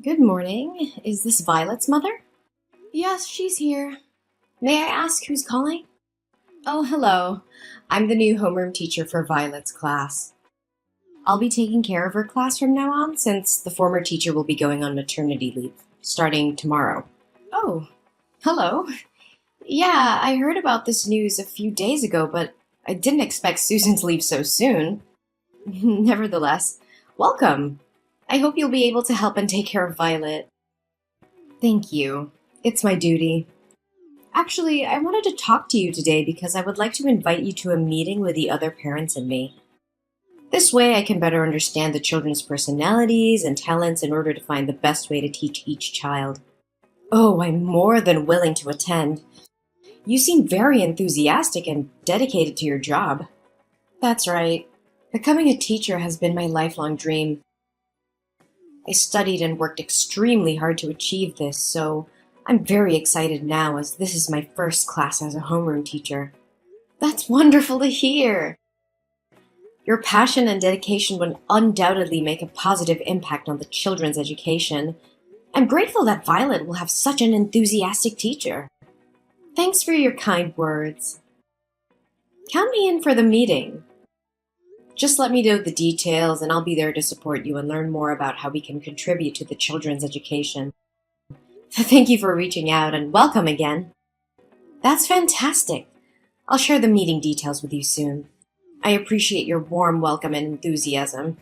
Good morning. Is this Violet's mother? Yes, she's here. May I ask who's calling? Oh, hello. I'm the new homeroom teacher for Violet's class. I'll be taking care of her class from now on since the former teacher will be going on maternity leave, starting tomorrow. Oh, hello. Yeah, I heard about this news a few days ago, but I didn't expect Susan to leave so soon. Nevertheless, welcome. I hope you'll be able to help and take care of Violet. Thank you. It's my duty. Actually, I wanted to talk to you today because I would like to invite you to a meeting with the other parents and me. This way I can better understand the children's personalities and talents in order to find the best way to teach each child. Oh, I'm more than willing to attend. You seem very enthusiastic and dedicated to your job. That's right. Becoming a teacher has been my lifelong dream. I studied and worked extremely hard to achieve this, so I'm very excited now as this is my first class as a homeroom teacher. That's wonderful to hear! Your passion and dedication would undoubtedly make a positive impact on the children's education. I'm grateful that Violet will have such an enthusiastic teacher. Thanks for your kind words. Count me in for the meeting. Just let me know the details and I'll be there to support you and learn more about how we can contribute to the children's education. Thank you for reaching out and welcome again. That's fantastic. I'll share the meeting details with you soon. I appreciate your warm welcome and enthusiasm.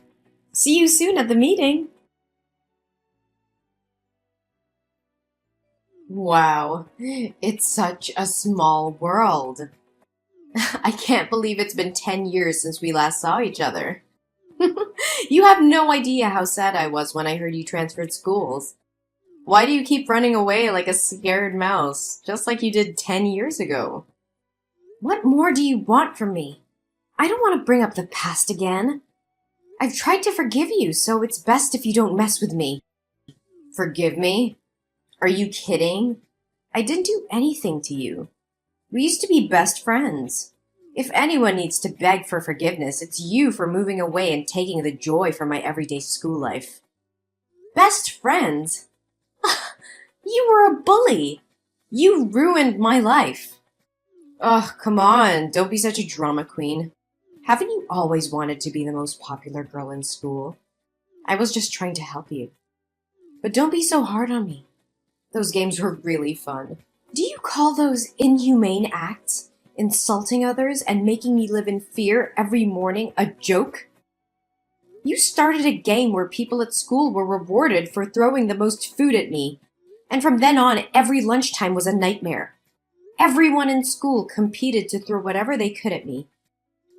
See you soon at the meeting. Wow, it's such a small world. I can't believe it's been 10 years since we last saw each other. You have no idea how sad I was when I heard you transferred schools. Why do you keep running away like a scared mouse, just like you did 10 years ago? What more do you want from me? I don't want to bring up the past again. I've tried to forgive you, so it's best if you don't mess with me. Forgive me? Are you kidding? I didn't do anything to you. We used to be best friends. If anyone needs to beg for forgiveness, it's you for moving away and taking the joy from my everyday school life. Best friends? You were a bully. You ruined my life. Ugh, come on, don't be such a drama queen. Haven't you always wanted to be the most popular girl in school? I was just trying to help you. But don't be so hard on me. Those games were really fun. Do you call those inhumane acts, insulting others and making me live in fear every morning, a joke? You started a game where people at school were rewarded for throwing the most food at me, and from then on, every lunchtime was a nightmare. Everyone in school competed to throw whatever they could at me.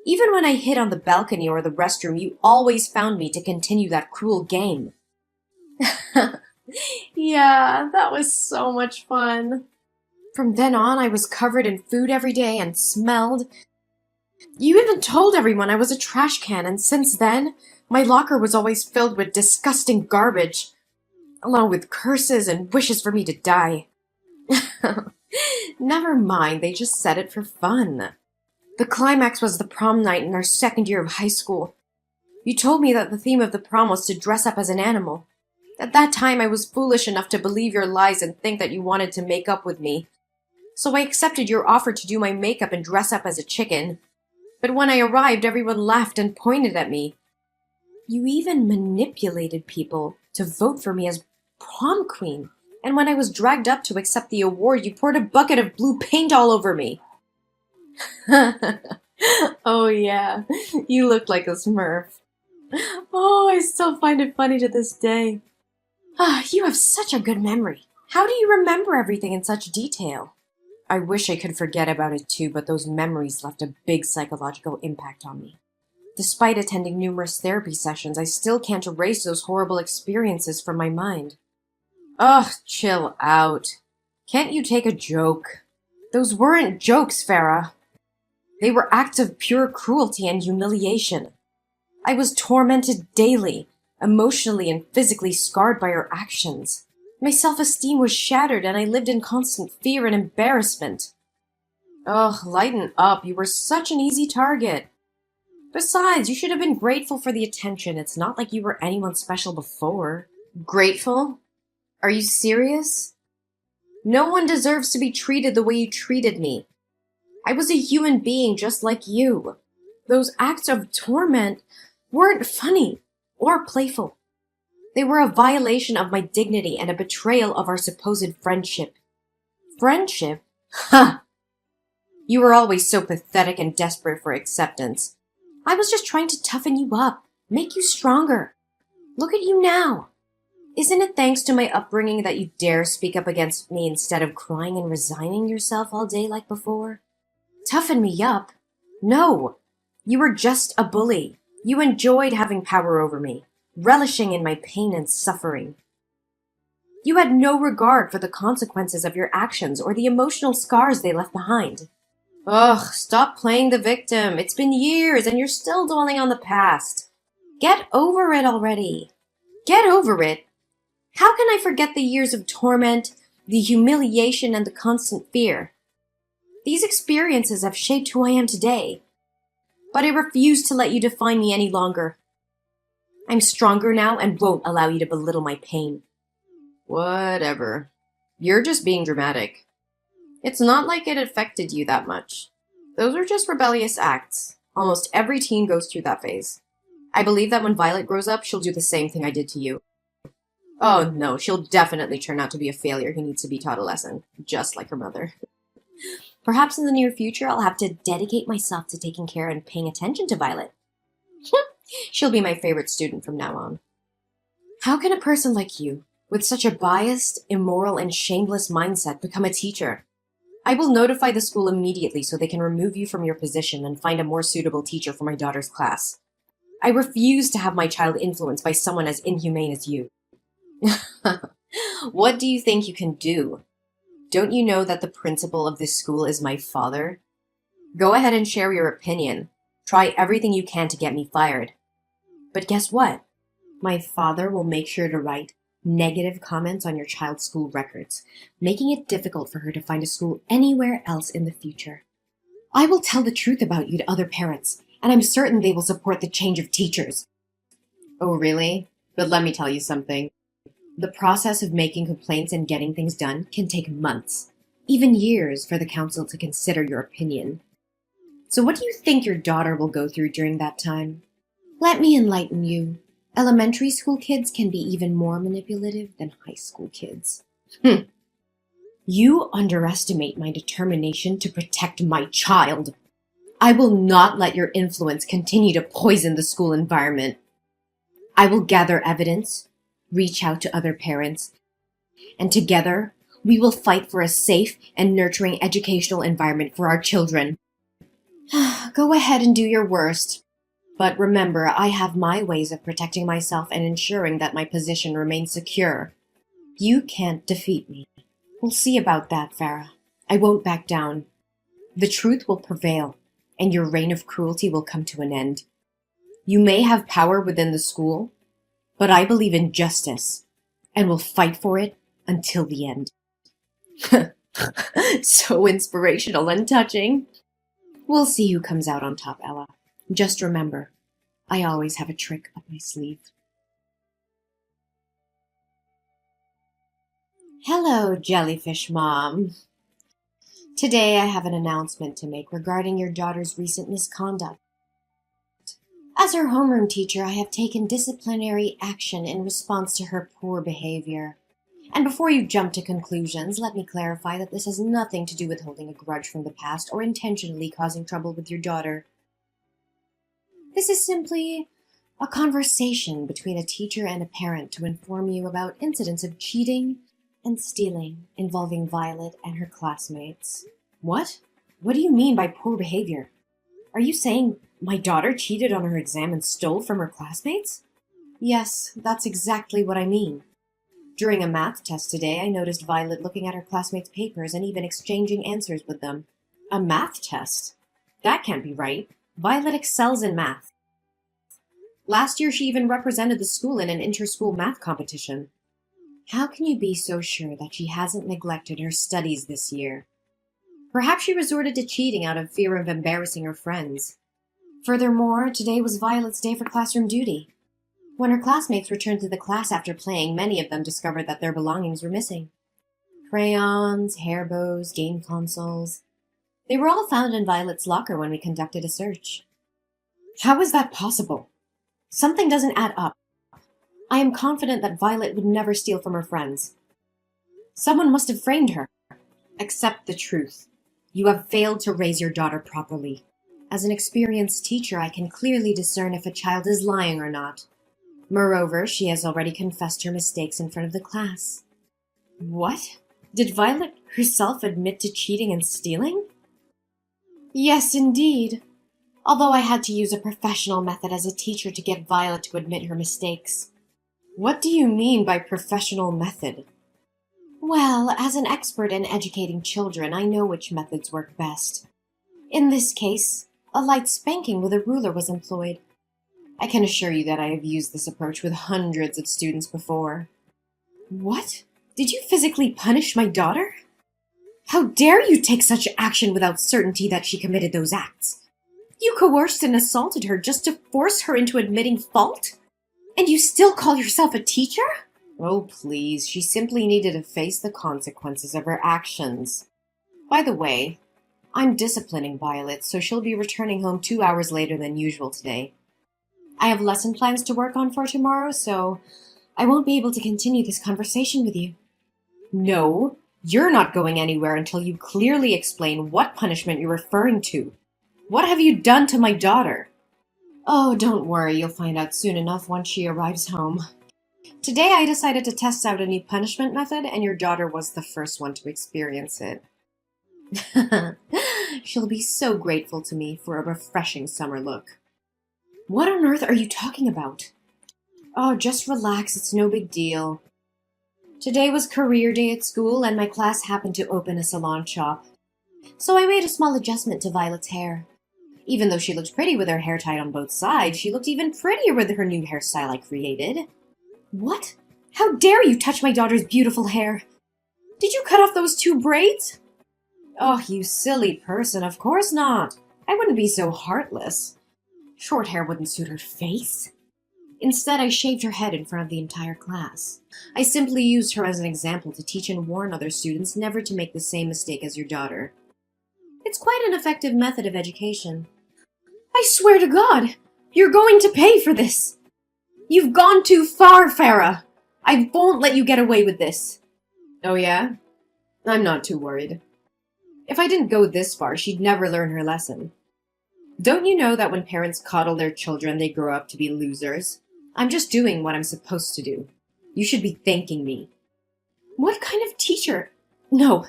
Even when I hid on the balcony or the restroom, you always found me to continue that cruel game. Yeah, that was so much fun. From then on, I was covered in food every day and smelled. You even told everyone I was a trash can, and since then, my locker was always filled with disgusting garbage, along with curses and wishes for me to die. Never mind, they just said it for fun. The climax was the prom night in our second year of high school. You told me that the theme of the prom was to dress up as an animal. At that time, I was foolish enough to believe your lies and think that you wanted to make up with me. So I accepted your offer to do my makeup and dress up as a chicken. But when I arrived, everyone laughed and pointed at me. You even manipulated people to vote for me as prom queen. And when I was dragged up to accept the award, you poured a bucket of blue paint all over me. Oh yeah, you looked like a Smurf. Oh, I still find it funny to this day. You have such a good memory. How do you remember everything in such detail? I wish I could forget about it too, but those memories left a big psychological impact on me. Despite attending numerous therapy sessions, I still can't erase those horrible experiences from my mind. Ugh, chill out. Can't you take a joke? Those weren't jokes, Farah. They were acts of pure cruelty and humiliation. I was tormented daily, emotionally and physically scarred by her actions. My self-esteem was shattered and I lived in constant fear and embarrassment. Ugh, lighten up. You were such an easy target. Besides, you should have been grateful for the attention. It's not like you were anyone special before. Grateful? Are you serious? No one deserves to be treated the way you treated me. I was a human being just like you. Those acts of torment weren't funny or playful. They were a violation of my dignity and a betrayal of our supposed friendship. Friendship? Ha! You were always so pathetic and desperate for acceptance. I was just trying to toughen you up, make you stronger. Look at you now. Isn't it thanks to my upbringing that you dare speak up against me instead of crying and resigning yourself all day like before? Toughen me up? No. You were just a bully. You enjoyed having power over me, relishing in my pain and suffering. You had no regard for the consequences of your actions or the emotional scars they left behind. Ugh, stop playing the victim. It's been years and you're still dwelling on the past. Get over it already. Get over it. How can I forget the years of torment, the humiliation, and the constant fear? These experiences have shaped who I am today, but I refuse to let you define me any longer. I'm stronger now and won't allow you to belittle my pain. Whatever. You're just being dramatic. It's not like it affected you that much. Those are just rebellious acts. Almost every teen goes through that phase. I believe that when Violet grows up, she'll do the same thing I did to you. Oh no, she'll definitely turn out to be a failure who needs to be taught a lesson, just like her mother. Perhaps in the near future, I'll have to dedicate myself to taking care and paying attention to Violet. She'll be my favorite student from now on. How can a person like you, with such a biased, immoral, and shameless mindset, become a teacher? I will notify the school immediately so they can remove you from your position and find a more suitable teacher for my daughter's class. I refuse to have my child influenced by someone as inhumane as you. What do you think you can do? Don't you know that the principal of this school is my father? Go ahead and share your opinion. Try everything you can to get me fired. But guess what? My father will make sure to write negative comments on your child's school records, making it difficult for her to find a school anywhere else in the future. I will tell the truth about you to other parents, and I'm certain they will support the change of teachers. Oh, really? But let me tell you something. The process of making complaints and getting things done can take months, even years, for the council to consider your opinion. So what do you think your daughter will go through during that time? Let me enlighten you. Elementary school kids can be even more manipulative than high school kids. You underestimate my determination to protect my child. I will not let your influence continue to poison the school environment. I will gather evidence, reach out to other parents, and together we will fight for a safe and nurturing educational environment for our children. Go ahead and do your worst. But remember, I have my ways of protecting myself and ensuring that my position remains secure. You can't defeat me. We'll see about that, Farah. I won't back down. The truth will prevail, and your reign of cruelty will come to an end. You may have power within the school, but I believe in justice, and will fight for it until the end. So inspirational and touching. We'll see who comes out on top, Ella. Just remember, I always have a trick up my sleeve. Hello, Jellyfish Mom. Today I have an announcement to make regarding your daughter's recent misconduct. As her homeroom teacher, I have taken disciplinary action in response to her poor behavior. And before you jump to conclusions, let me clarify that this has nothing to do with holding a grudge from the past or intentionally causing trouble with your daughter. This is simply a conversation between a teacher and a parent to inform you about incidents of cheating and stealing involving Violet and her classmates. What? What do you mean by poor behavior? Are you saying my daughter cheated on her exam and stole from her classmates? Yes, that's exactly what I mean. During a math test today, I noticed Violet looking at her classmates' papers and even exchanging answers with them. A math test? That can't be right. Violet excels in math. Last year, she even represented the school in an inter-school math competition. How can you be so sure that she hasn't neglected her studies this year? Perhaps she resorted to cheating out of fear of embarrassing her friends. Furthermore, today was Violet's day for classroom duty. When her classmates returned to the class after playing, many of them discovered that their belongings were missing. Crayons, hair bows, game consoles. They were all found in Violet's locker when we conducted a search. How is that possible? Something doesn't add up. I am confident that Violet would never steal from her friends. Someone must have framed her. Accept the truth. You have failed to raise your daughter properly. As an experienced teacher, I can clearly discern if a child is lying or not. Moreover, she has already confessed her mistakes in front of the class. What? Did Violet herself admit to cheating and stealing? Yes, indeed. Although I had to use a professional method as a teacher to get Violet to admit her mistakes. What do you mean by professional method? Well, as an expert in educating children, I know which methods work best. In this case, a light spanking with a ruler was employed. I can assure you that I have used this approach with hundreds of students before. What? Did you physically punish my daughter? How dare you take such action without certainty that she committed those acts? You coerced and assaulted her just to force her into admitting fault? And you still call yourself a teacher? Oh, please, she simply needed to face the consequences of her actions. By the way, I'm disciplining Violet, so she'll be returning home 2 hours later than usual today. I have lesson plans to work on for tomorrow, so I won't be able to continue this conversation with you. No, you're not going anywhere until you clearly explain what punishment you're referring to. What have you done to my daughter? Oh, don't worry, you'll find out soon enough once she arrives home. Today I decided to test out a new punishment method, and your daughter was the first one to experience it. She'll be so grateful to me for a refreshing summer look. What on earth are you talking about? Oh, just relax, it's no big deal. Today was career day at school, and my class happened to open a salon shop. So I made a small adjustment to Violet's hair. Even though she looked pretty with her hair tied on both sides, she looked even prettier with her new hairstyle I created. What? How dare you touch my daughter's beautiful hair? Did you cut off those 2 braids? Oh, you silly person, of course not. I wouldn't be so heartless. Short hair wouldn't suit her face. Instead, I shaved her head in front of the entire class. I simply used her as an example to teach and warn other students never to make the same mistake as your daughter. It's quite an effective method of education. I swear to God, you're going to pay for this. You've gone too far, Farah. I won't let you get away with this. Oh yeah? I'm not too worried. If I didn't go this far, she'd never learn her lesson. Don't you know that when parents coddle their children, they grow up to be losers? I'm just doing what I'm supposed to do. You should be thanking me. What kind of teacher? No,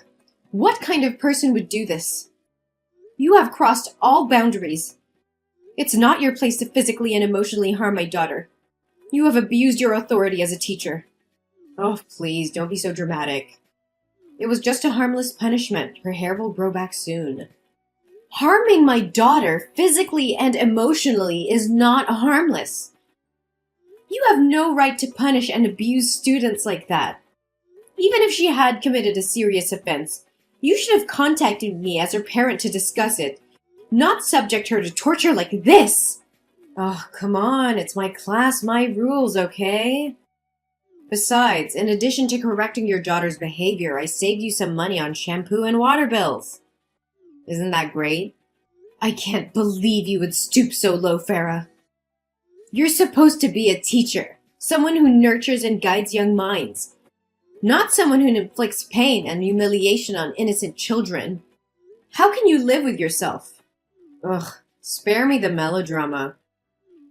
what kind of person would do this? You have crossed all boundaries. It's not your place to physically and emotionally harm my daughter. You have abused your authority as a teacher. Oh, please, don't be so dramatic. It was just a harmless punishment. Her hair will grow back soon. Harming my daughter physically and emotionally is not harmless. You have no right to punish and abuse students like that. Even if she had committed a serious offense, you should have contacted me as her parent to discuss it, not subject her to torture like this. Oh, come on, it's my class, my rules, okay? Besides, in addition to correcting your daughter's behavior, I saved you some money on shampoo and water bills. Isn't that great? I can't believe you would stoop so low, Farah. You're supposed to be a teacher, someone who nurtures and guides young minds, not someone who inflicts pain and humiliation on innocent children. How can you live with yourself? Ugh, spare me the melodrama.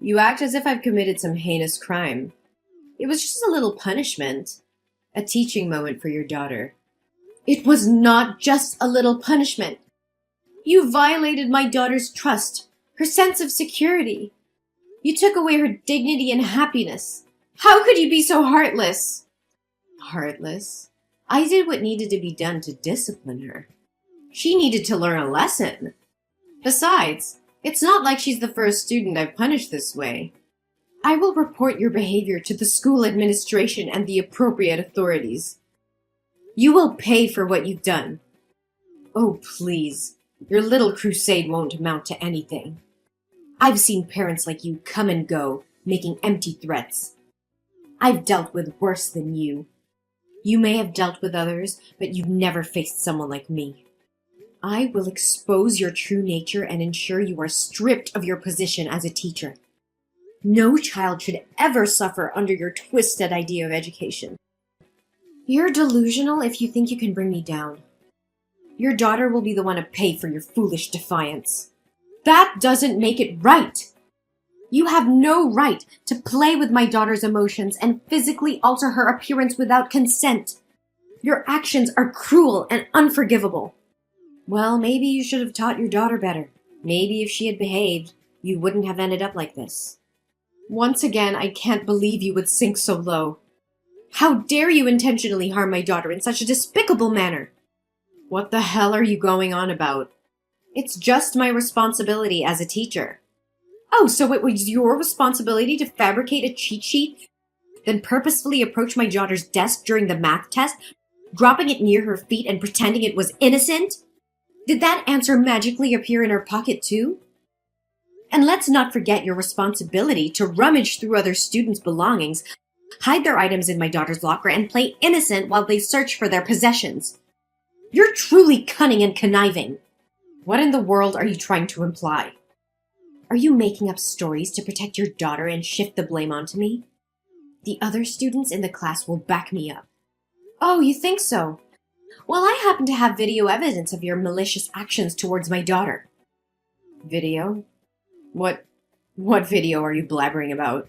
You act as if I've committed some heinous crime. It was just a little punishment. A teaching moment for your daughter. It was not just a little punishment. You violated my daughter's trust, her sense of security. You took away her dignity and happiness. How could you be so heartless? Heartless? I did what needed to be done to discipline her. She needed to learn a lesson. Besides, it's not like she's the first student I've punished this way. I will report your behavior to the school administration and the appropriate authorities. You will pay for what you've done. Oh, please. Your little crusade won't amount to anything. I've seen parents like you come and go, making empty threats. I've dealt with worse than you. You may have dealt with others, but you've never faced someone like me. I will expose your true nature and ensure you are stripped of your position as a teacher. No child should ever suffer under your twisted idea of education. You're delusional if you think you can bring me down. Your daughter will be the one to pay for your foolish defiance. That doesn't make it right! You have no right to play with my daughter's emotions and physically alter her appearance without consent. Your actions are cruel and unforgivable. Well, maybe you should have taught your daughter better. Maybe if she had behaved, you wouldn't have ended up like this. Once again, I can't believe you would sink so low. How dare you intentionally harm my daughter in such a despicable manner? What the hell are you going on about? It's just my responsibility as a teacher. Oh, so it was your responsibility to fabricate a cheat sheet, then purposefully approach my daughter's desk during the math test, dropping it near her feet and pretending it was innocent? Did that answer magically appear in her pocket too? And let's not forget your responsibility to rummage through other students' belongings, hide their items in my daughter's locker, and play innocent while they search for their possessions. You're truly cunning and conniving. What in the world are you trying to imply? Are you making up stories to protect your daughter and shift the blame onto me? The other students in the class will back me up. Oh, you think so? Well, I happen to have video evidence of your malicious actions towards my daughter. Video? What video are you blabbering about?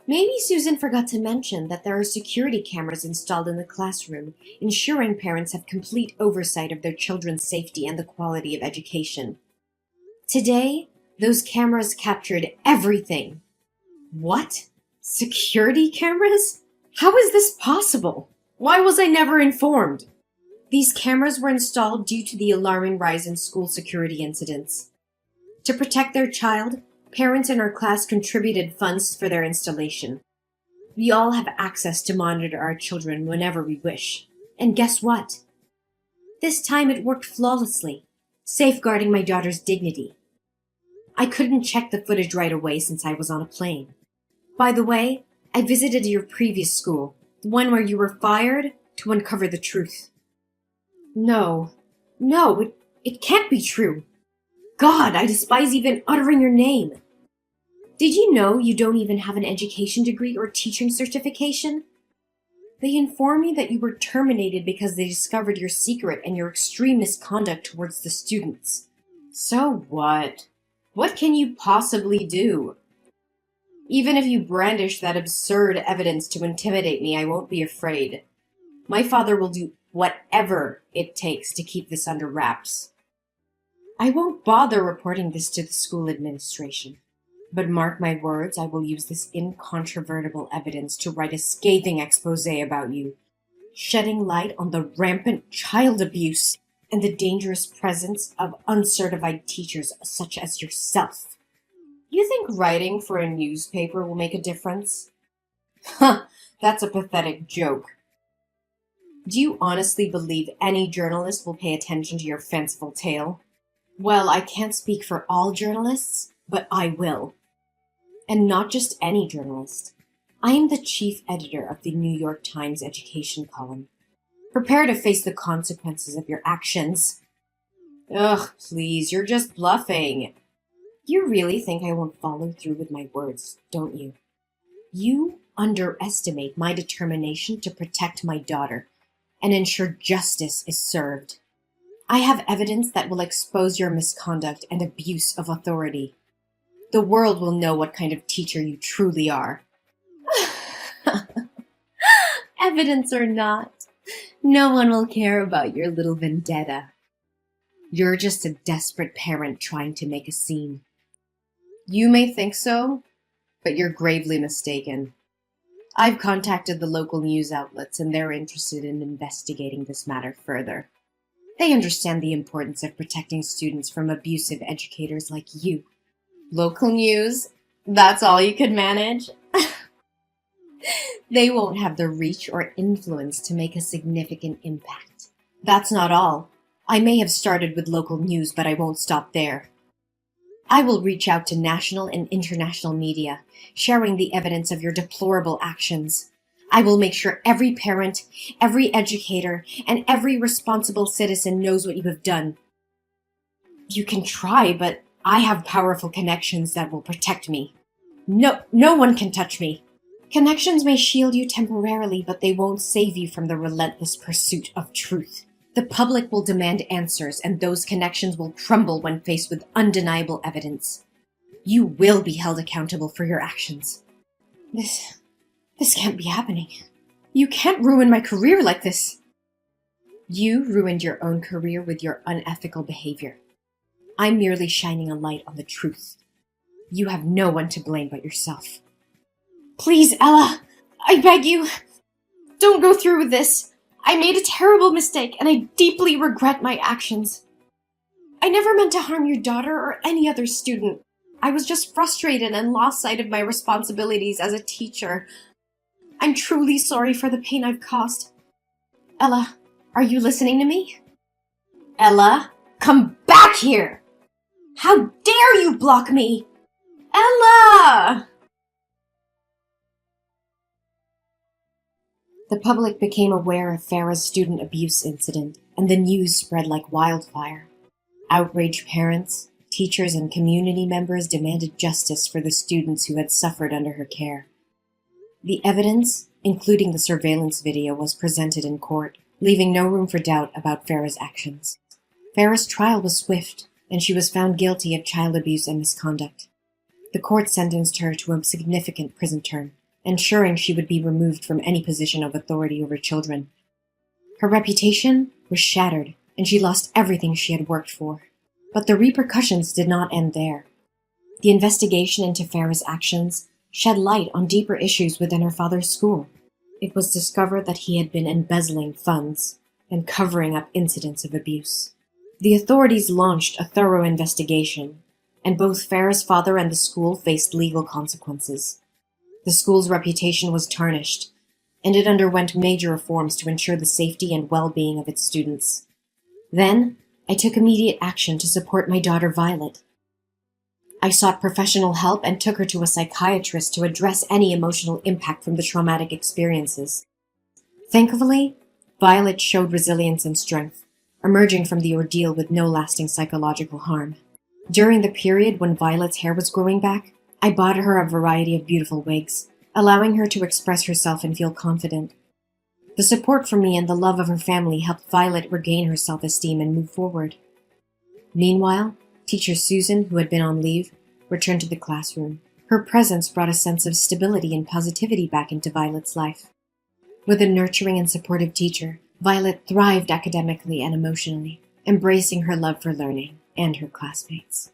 Maybe Susan forgot to mention that there are security cameras installed in the classroom, ensuring parents have complete oversight of their children's safety and the quality of education. Today, those cameras captured everything. What? Security cameras? How is this possible? Why was I never informed? These cameras were installed due to the alarming rise in school security incidents. To protect their child, parents in our class contributed funds for their installation. We all have access to monitor our children whenever we wish. And guess what? This time it worked flawlessly, safeguarding my daughter's dignity. I couldn't check the footage right away since I was on a plane. By the way, I visited your previous school, the one where you were fired, to uncover the truth. No, it can't be true. God, I despise even uttering your name. Did you know you don't even have an education degree or teaching certification? They informed me that you were terminated because they discovered your secret and your extreme misconduct towards the students. So what? What can you possibly do? Even if you brandish that absurd evidence to intimidate me, I won't be afraid. My father will do whatever it takes to keep this under wraps. I won't bother reporting this to the school administration. But mark my words, I will use this incontrovertible evidence to write a scathing expose about you, shedding light on the rampant child abuse and the dangerous presence of uncertified teachers such as yourself. You think writing for a newspaper will make a difference? Huh, that's a pathetic joke. Do you honestly believe any journalist will pay attention to your fanciful tale? Well, I can't speak for all journalists, but I will. And not just any journalist. I am the chief editor of the New York Times education column. Prepare to face the consequences of your actions. Ugh, please, you're just bluffing. You really think I won't follow through with my words, don't you? You underestimate my determination to protect my daughter and ensure justice is served. I have evidence that will expose your misconduct and abuse of authority. The world will know what kind of teacher you truly are. Evidence or not, no one will care about your little vendetta. You're just a desperate parent trying to make a scene. You may think so, but you're gravely mistaken. I've contacted the local news outlets and they're interested in investigating this matter further. They understand the importance of protecting students from abusive educators like you. Local news? That's all you could manage? They won't have the reach or influence to make a significant impact. That's not all. I may have started with local news, but I won't stop there. I will reach out to national and international media, sharing the evidence of your deplorable actions. I will make sure every parent, every educator, and every responsible citizen knows what you have done. You can try, but I have powerful connections that will protect me. No one can touch me. Connections may shield you temporarily, but they won't save you from the relentless pursuit of truth. The public will demand answers, and those connections will crumble when faced with undeniable evidence. You will be held accountable for your actions. This can't be happening. You can't ruin my career like this. You ruined your own career with your unethical behavior. I'm merely shining a light on the truth. You have no one to blame but yourself. Please, Ella, I beg you, don't go through with this. I made a terrible mistake, and I deeply regret my actions. I never meant to harm your daughter or any other student. I was just frustrated and lost sight of my responsibilities as a teacher. I'm truly sorry for the pain I've caused. Ella, are you listening to me? Ella, come back here! How dare you block me? Ella! The public became aware of Farah's student abuse incident, and the news spread like wildfire. Outraged parents, teachers, and community members demanded justice for the students who had suffered under her care. The evidence, including the surveillance video, was presented in court, leaving no room for doubt about Farah's actions. Farah's trial was swift, and she was found guilty of child abuse and misconduct. The court sentenced her to a significant prison term, ensuring she would be removed from any position of authority over children. Her reputation was shattered, and she lost everything she had worked for. But the repercussions did not end there. The investigation into Farah's actions shed light on deeper issues within her father's school. It was discovered that he had been embezzling funds and covering up incidents of abuse. The authorities launched a thorough investigation, and both Farah's father and the school faced legal consequences. The school's reputation was tarnished, and it underwent major reforms to ensure the safety and well-being of its students. Then, I took immediate action to support my daughter Violet. I sought professional help and took her to a psychiatrist to address any emotional impact from the traumatic experiences. Thankfully, Violet showed resilience and strength, emerging from the ordeal with no lasting psychological harm. During the period when Violet's hair was growing back, I bought her a variety of beautiful wigs, allowing her to express herself and feel confident. The support from me and the love of her family helped Violet regain her self-esteem and move forward. Meanwhile, teacher Susan, who had been on leave, returned to the classroom. Her presence brought a sense of stability and positivity back into Violet's life. With a nurturing and supportive teacher, Violet thrived academically and emotionally, embracing her love for learning and her classmates.